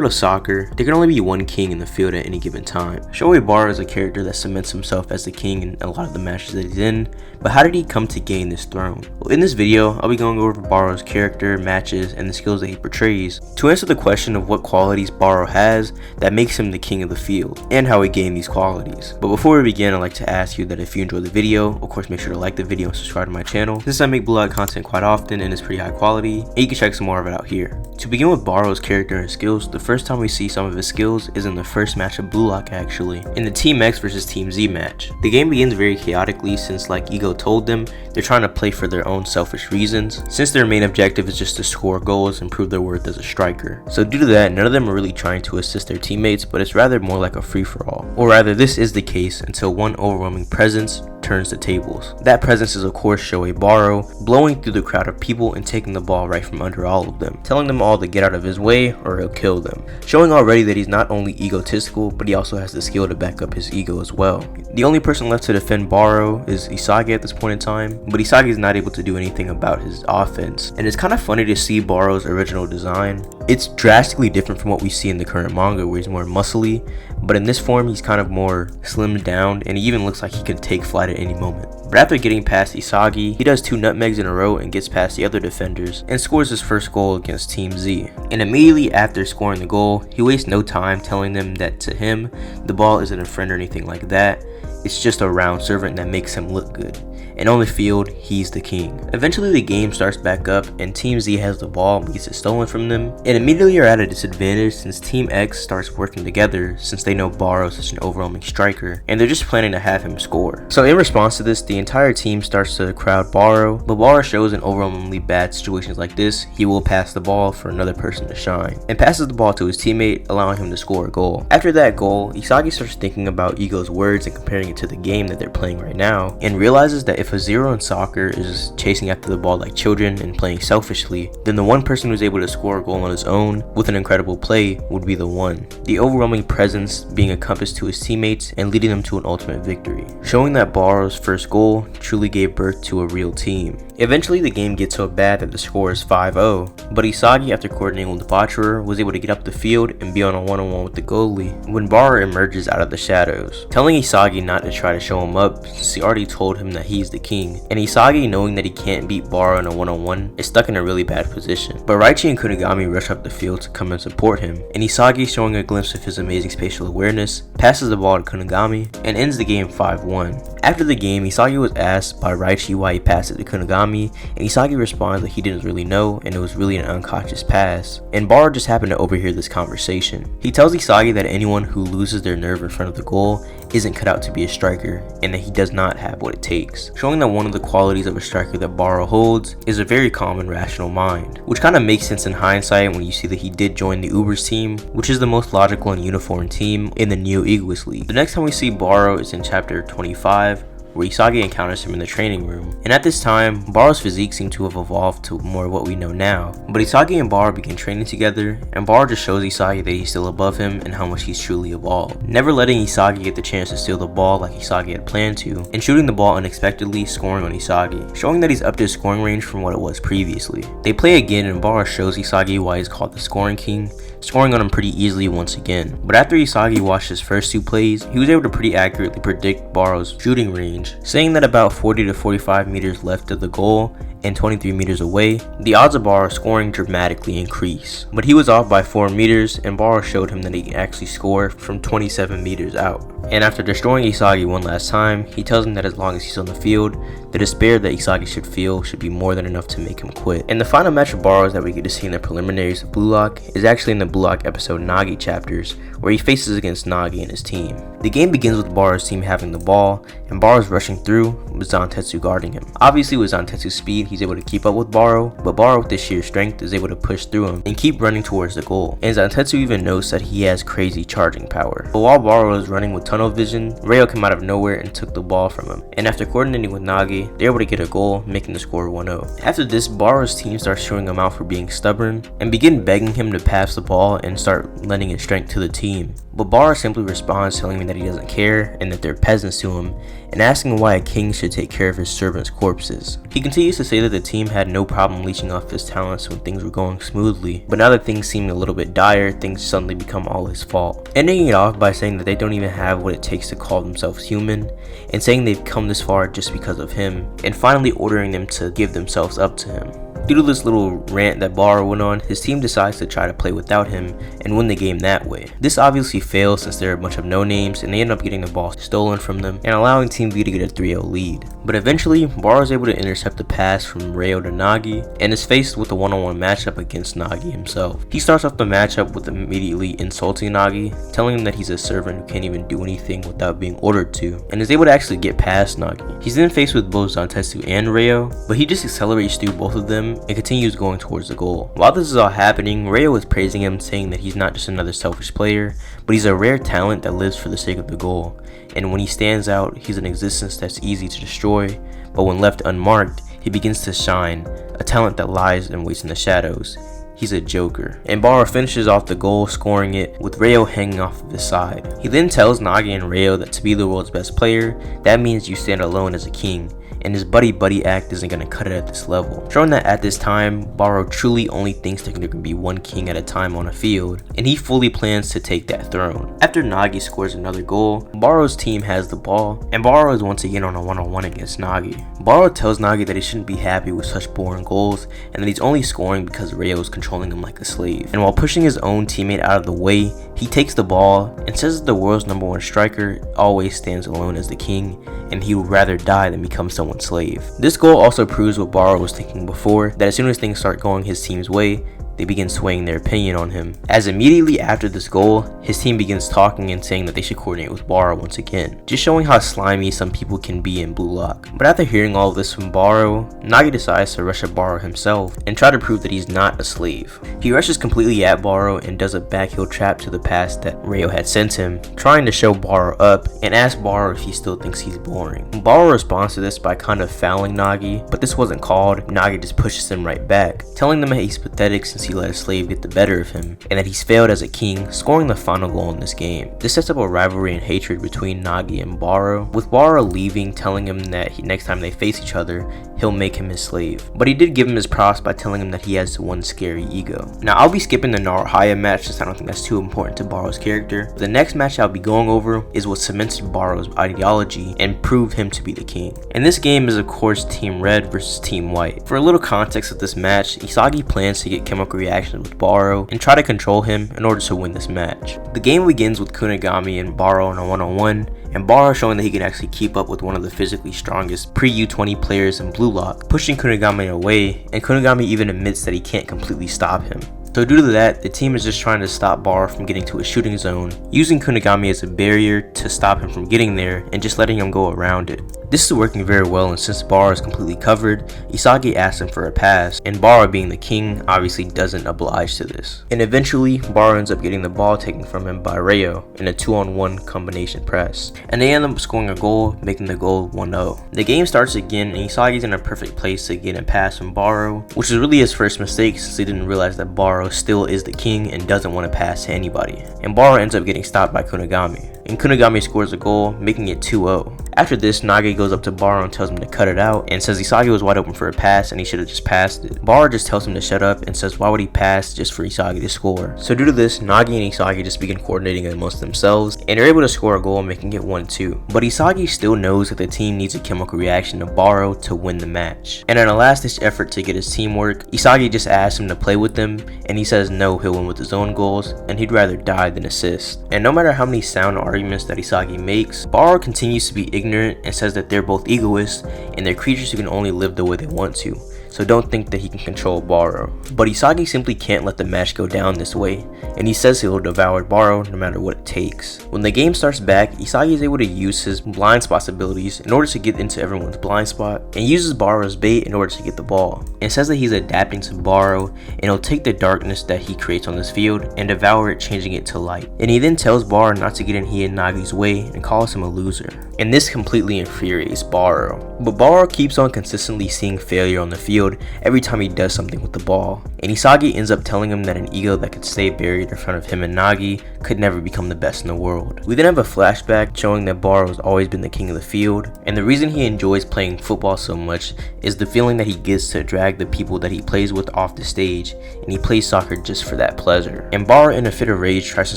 To soccer, there can only be one king in the field at any given time. Shouei Barou is a character that cements himself as the king in a lot of the matches that he's in, but how did he come to gain this throne? Well, in this video, I'll be going over Barou's character, matches, and the skills that he portrays to answer the question of what qualities Barou has that makes him the king of the field, and how he gained these qualities. But before we begin, I'd like to ask you that if you enjoyed the video, of course make sure to like the video and subscribe to my channel, since I make Blue Lock content quite often and it's pretty high quality, and you can check some more of it out here. To begin with Barou's character and skills, the first time we see some of his skills is in the first match of Blue Lock actually, in the Team X versus Team Z match. The game begins very chaotically since, like Ego told them, they're trying to play for their own selfish reasons, since their main objective is just to score goals and prove their worth as a striker. So due to that, none of them are really trying to assist their teammates, but it's rather more like a free-for-all. Or rather, this is the case until one overwhelming presence turns the tables. That presence is of course Shouei Barou, blowing through the crowd of people and taking the ball right from under all of them, telling them all to get out of his way or he'll kill them, showing already that he's not only egotistical, but he also has the skill to back up his ego as well. The only person left to defend Barou is Isagi at this point in time, but Isagi is not able to do anything about his offense, and it's kind of funny to see Barou's original design. It's drastically different from what we see in the current manga where he's more muscly, but in this form he's kind of more slimmed down and he even looks like he could take flight at any moment. But after getting past Isagi, he does 2 nutmegs in a row and gets past the other defenders and scores his first goal against Team Z. And immediately after scoring the goal, he wastes no time telling them that to him, the ball isn't a friend or anything like that, it's just a round servant that makes him look good. And on the field, he's the king. Eventually the game starts back up and Team Z has the ball and gets it stolen from them, and immediately are at a disadvantage since Team X starts working together since they know Barou is such an overwhelming striker and they're just planning to have him score. So in response to this, the entire team starts to crowd Barou, but Barou shows in overwhelmingly bad situations like this, he will pass the ball for another person to shine, and passes the ball to his teammate, allowing him to score a goal. After that goal, Isagi starts thinking about Ego's words and comparing it to the game that they're playing right now, and realizes that if a zero in soccer is chasing after the ball like children and playing selfishly, then the one person who's able to score a goal on his own with an incredible play would be the one. The overwhelming presence being a compass to his teammates and leading them to an ultimate victory, showing that Barou's first goal truly gave birth to a real team. Eventually the game gets so bad that the score is 5-0, but Isagi, after coordinating with the Botcherer, was able to get up the field and be on a one-on-one with the goalie when Barou emerges out of the shadows, telling Isagi not to try to show him up since he already told him that he's the king. And Isagi, knowing that he can't beat Barou in a one-on-one, is stuck in a really bad position. But Raichi and Kunigami rush up the field to come and support him, and Isagi, showing a glimpse of his amazing spatial awareness, passes the ball to Kunigami and ends the game 5-1. After the game, Isagi was asked by Raichi why he passed it to Kunigami, and Isagi responds that he didn't really know and it was really an unconscious pass, and Barou just happened to overhear this conversation. He tells Isagi that anyone who loses their nerve in front of the goal isn't cut out to be a striker, and that he does not have what it takes, showing that one of the qualities of a striker that Barou holds is a very calm and rational mind, which kind of makes sense in hindsight when you see that he did join the Ubers team, which is the most logical and uniform team in the Neo Egoist League. The next time we see Barou is in chapter 25, where Isagi encounters him in the training room, and at this time, Barou's physique seemed to have evolved to more of what we know now. But Isagi and Barou begin training together, and Barou just shows Isagi that he's still above him and how much he's truly evolved, never letting Isagi get the chance to steal the ball like Isagi had planned to, and shooting the ball unexpectedly, scoring on Isagi, showing that he's up to his scoring range from what it was previously. They play again and Barou shows Isagi why he's called the scoring king, scoring on him pretty easily once again. But after Isagi watched his first 2 plays, he was able to pretty accurately predict Barou's shooting range, saying that about 40 to 45 meters left of the goal and 23 meters away, the odds of Barou scoring dramatically increase. But he was off by 4 meters, and Barou showed him that he can actually score from 27 meters out. And after destroying Isagi one last time, he tells him that as long as he's on the field, the despair that Isagi should feel should be more than enough to make him quit. And the final match of Barou's that we get to see in the preliminaries of Blue Lock is actually in the Blue Lock episode Nagi chapters, where he faces against Nagi and his team. The game begins with Barou's team having the ball, and Barou's rushing through with Zantetsu guarding him. Obviously with Zantetsu's speed, he's able to keep up with Barou, but Barou with his sheer strength is able to push through him and keep running towards the goal. And Zantetsu even knows that he has crazy charging power. But while Barou was running with tunnel vision, Reo came out of nowhere and took the ball from him. And after coordinating with Nagi, they're able to get a goal, making the score 1-0. After this, Barou's team starts showing him out for being stubborn and begin begging him to pass the ball and start lending his strength to the team. but Barou simply responds telling him that he doesn't care and that they're peasants to him, and asking why a king should take care of his servants' corpses. He continues to say that the team had no problem leeching off his talents when things were going smoothly, but now that things seem a little bit dire, things suddenly become all his fault. Ending it off by saying that they don't even have what it takes to call themselves human, and saying they've come this far just because of him, and finally ordering them to give themselves up to him. Due to this little rant that Barou went on, his team decides to try to play without him and win the game that way. This obviously fails since they're a bunch of no-names and they end up getting the ball stolen from them and allowing Team V to get a 3-0 lead. But eventually, Barou is able to intercept the pass from Reo to Nagi and is faced with a one-on-one matchup against Nagi himself. He starts off the matchup with immediately insulting Nagi, telling him that he's a servant who can't even do anything without being ordered to, and is able to actually get past Nagi. He's then faced with both Zantetsu and Reo, but he just accelerates through both of them and continues going towards the goal. While this is all happening, Reo is praising him, saying that he's not just another selfish player, but he's a rare talent that lives for the sake of the goal, and when he stands out, he's an existence that's easy to destroy, but when left unmarked, he begins to shine, a talent that lies and waits in the shadows. He's a joker. And Barou finishes off the goal, scoring it with Reo hanging off of his side. He then tells Nagi and Reo that to be the world's best player, that means you stand alone as a king, and his buddy act isn't going to cut it at this level, showing that at this time, Barou truly only thinks there can be one king at a time on a field, and he fully plans to take that throne. After Nagi scores another goal, Barou's team has the ball, and Barou is once again on a one-on-one against Nagi. Barou tells Nagi that he shouldn't be happy with such boring goals, and that he's only scoring because Reo is controlling him like a slave. And while pushing his own teammate out of the way, he takes the ball and says that the world's #1 striker always stands alone as the king, and he would rather die than become someone's slave. This goal also proves what Barou was thinking before, that as soon as things start going his team's way, they begin swaying their opinion on him, as immediately after this goal, his team begins talking and saying that they should coordinate with Barou once again, just showing how slimy some people can be in Blue Lock. But after hearing all of this from Barou, Nagi decides to rush at Barou himself and try to prove that he's not a slave. He rushes completely at Barou and does a backheel trap to the pass that Reo had sent him, trying to show Barou up and ask Barou if he still thinks he's boring. Barou responds to this by kind of fouling Nagi, but this wasn't called. Nagi just pushes him right back, telling them that he's pathetic since he let a slave get the better of him, and that he's failed as a king, scoring the final goal in this game. This sets up a rivalry and hatred between Nagi and Barou, with Barou leaving, telling him that next time they face each other, he'll make him his slave. But he did give him his props by telling him that he has one scary ego. Now I'll be skipping the Naruhaya match since I don't think that's too important to Barou's character. The next match I'll be going over is what cemented Barou's ideology and proved him to be the king. And this game is of course Team Red versus Team White. For a little context of this match, Isagi plans to get chemical reactions with Barou and try to control him in order to win this match. The game begins with Kunigami and Barou on a one-on-one, and Barou showing that he can actually keep up with one of the physically strongest pre-U20 players in Blue Lock, pushing Kunigami away, and Kunigami even admits that he can't completely stop him. So due to that, the team is just trying to stop Barou from getting to a shooting zone, using Kunigami as a barrier to stop him from getting there and just letting him go around it. This is working very well, and since Barou is completely covered, Isagi asks him for a pass, and Barou, being the king, obviously doesn't oblige to this. And eventually, Barou ends up getting the ball taken from him by Reo in a 2-on-1 combination press, and they end up scoring a goal, making the goal 1-0. The game starts again, and Isagi's in a perfect place to get a pass from Barou, which is really his first mistake since he didn't realize that Barou still is the king and doesn't want to pass to anybody. And Barou ends up getting stopped by Kunigami, and Kunigami scores a goal, making it 2-0. After this, Nagi goes up to Barou and tells him to cut it out, and says Isagi was wide open for a pass and he should have just passed it. Barou just tells him to shut up and says why would he pass just for Isagi to score. So due to this, Nagi and Isagi just begin coordinating amongst themselves, and they're able to score a goal, making it 1-2. But Isagi still knows that the team needs a chemical reaction to Barou to win the match. And in a last-ditch effort to get his teamwork, Isagi just asks him to play with them, and he says no, he'll win with his own goals, and he'd rather die than assist. And no matter how many sound arguments that Isagi makes, Barou continues to be ignorant and says that they're both egoists and they're creatures who can only live the way they want to, so don't think that he can control Barou. But Isagi simply can't let the match go down this way, and he says he'll devour Barou no matter what it takes. When the game starts back, Isagi is able to use his blind spot abilities in order to get into everyone's blind spot, and uses Barou as bait in order to get the ball, and says that he's adapting to Barou and he'll take the darkness that he creates on this field and devour it, changing it to light. And he then tells Barou not to get in he and Nagi's way and calls him a loser. And this completely infuriates Barou. But Barou keeps on consistently seeing failure on the field field every time he does something with the ball, and Isagi ends up telling him that an ego that could stay buried in front of him and Nagi could never become the best in the world. We then have a flashback showing that Barou has always been the king of the field, and the reason he enjoys playing football so much is the feeling that he gets to drag the people that he plays with off the stage, and he plays soccer just for that pleasure. And Barou, in a fit of rage, tries to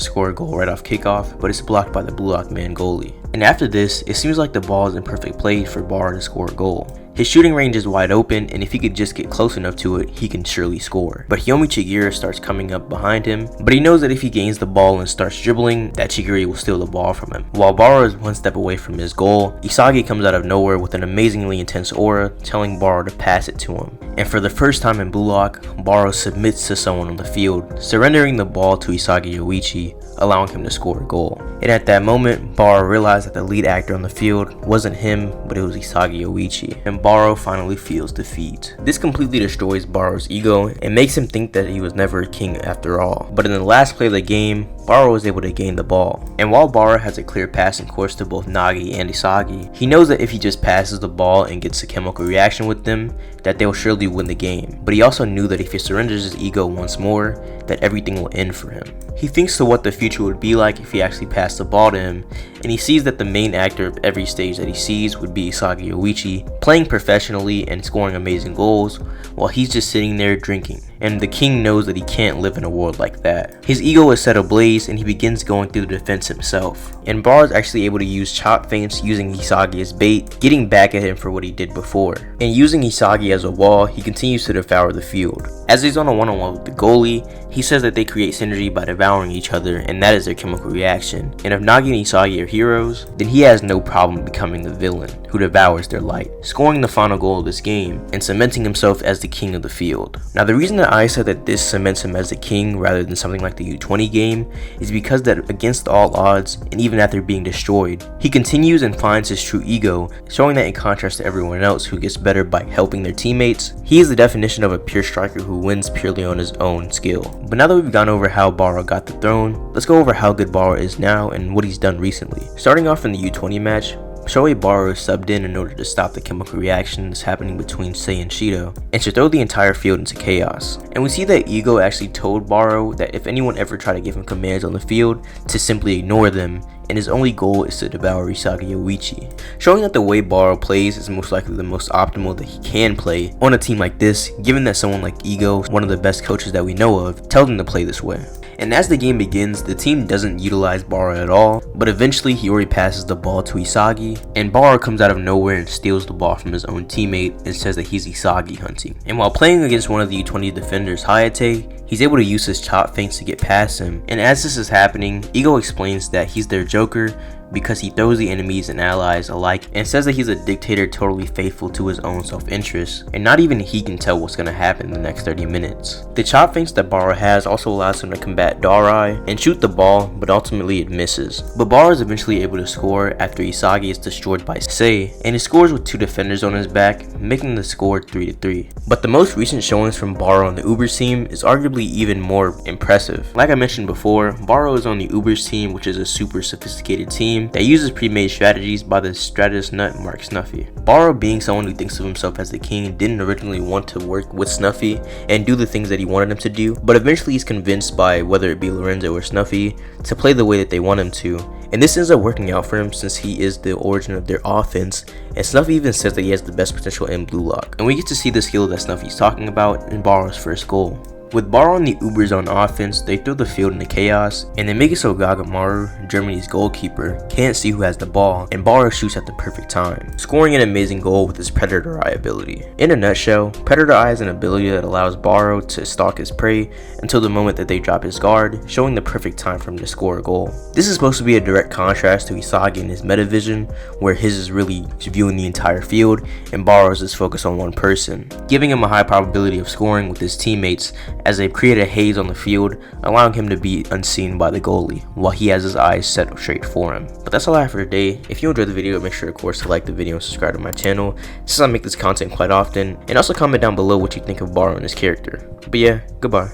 score a goal right off kickoff, but it's blocked by the Blue Lock man goalie. And after this, it seems like the ball is in perfect play for Barou to score a goal. His shooting range is wide open, and if he could just get close enough to it, he can surely score. But Hyomi Chigiri starts coming up behind him, but he knows that if he gains the ball and starts dribbling, that Chigiri will steal the ball from him. While Barou is one step away from his goal, Isagi comes out of nowhere with an amazingly intense aura, telling Barou to pass it to him. And for the first time in Blue Lock, Barou submits to someone on the field, surrendering the ball to Isagi Yoichi, allowing him to score a goal. And at that moment, Barou realized that the lead actor on the field wasn't him, but it was Isagi Yoichi, and Barou finally feels defeat. This completely destroys Barou's ego and makes him think that he was never a king after all. But in the last play of the game, Barou was able to gain the ball. And while Barou has a clear passing course to both Nagi and Isagi, he knows that if he just passes the ball and gets a chemical reaction with them, that they'll surely win the game. But he also knew that if he surrenders his ego once more, that everything will end for him. He thinks to what the future would be like if he actually passed the ball to him, and he sees that the main actor of every stage that he sees would be Isagi Yoichi, playing professionally and scoring amazing goals, while he's just sitting there drinking. And the king knows that he can't live in a world like that. His ego is set ablaze, and he begins going through the defense himself. And Barou is actually able to use chop feints using Isagi as bait, getting back at him for what he did before. And using Isagi as a wall, he continues to devour the field. As he's on a one-on-one with the goalie, he says that they create synergy by devouring each other, and that is their chemical reaction. And if Nagi and Isagi are heroes, then he has no problem becoming the villain who devours their light, scoring the final goal of this game and cementing himself as the king of the field. Now, the reason that I said that this cements him as the king rather than something like the U20 game is because that against all odds, and even after being destroyed, he continues and finds his true ego, showing that in contrast to everyone else who gets better by helping their teammates, he is the definition of a pure striker who wins purely on his own skill. But now that we've gone over how Barou got the throne, let's go over how good Barou is now and what he's done recently. Starting off in the U20 match, Shouei Barou is subbed in order to stop the chemical reaction that's happening between Sei and Shido, and to throw the entire field into chaos. And we see that Ego actually told Barou that if anyone ever tried to give him commands on the field, to simply ignore them, and his only goal is to devour Isagi Yoichi, showing that the way Barou plays is most likely the most optimal that he can play on a team like this, given that someone like Ego, one of the best coaches that we know of, tells him to play this way. And as the game begins, the team doesn't utilize Barou at all, but eventually Hiyori passes the ball to Isagi, and Barou comes out of nowhere and steals the ball from his own teammate and says that he's Isagi hunting. And while playing against one of the U20 defenders, Hayate, he's able to use his chop feints to get past him, and as this is happening, Ego explains that he's their Joker because he throws the enemies and allies alike and says that he's a dictator totally faithful to his own self-interest, and not even he can tell what's going to happen in the next 30 minutes. The chop feints that Barou has also allows him to combat Darai and shoot the ball, but ultimately it misses. But Barou is eventually able to score after Isagi is destroyed by Sei, and he scores with two defenders on his back, making the score 3-3. But the most recent showings from Barou on the Ubers team is arguably even more impressive. Like I mentioned before, Barou is on the Ubers team, which is a super sophisticated team that uses pre-made strategies by the Stratus nut Mark Snuffy. Barou, being someone who thinks of himself as the king, didn't originally want to work with Snuffy and do the things that he wanted him to do, but eventually he's convinced by whether it be Lorenzo or Snuffy to play the way that they want him to, and this ends up working out for him since he is the origin of their offense, and Snuffy even says that he has the best potential in Blue Lock. And we get to see the skill that Snuffy's talking about in Barou's first goal. With Barou and the Ubers on offense, they throw the field into chaos, and they make it so Gagamaru, Germany's goalkeeper, can't see who has the ball, and Barou shoots at the perfect time, scoring an amazing goal with his Predator Eye ability. In a nutshell, Predator Eye is an ability that allows Barou to stalk his prey until the moment that they drop his guard, showing the perfect time for him to score a goal. This is supposed to be a direct contrast to Isagi and his metavision, where his is really viewing the entire field, and Barou's is focused on one person, giving him a high probability of scoring with his teammates, as they create a haze on the field, allowing him to be unseen by the goalie, while he has his eyes set straight for him. But that's all I have for today. If you enjoyed the video, make sure of course to like the video and subscribe to my channel, since I make this content quite often, and also comment down below what you think of Barou and his character. But yeah, goodbye.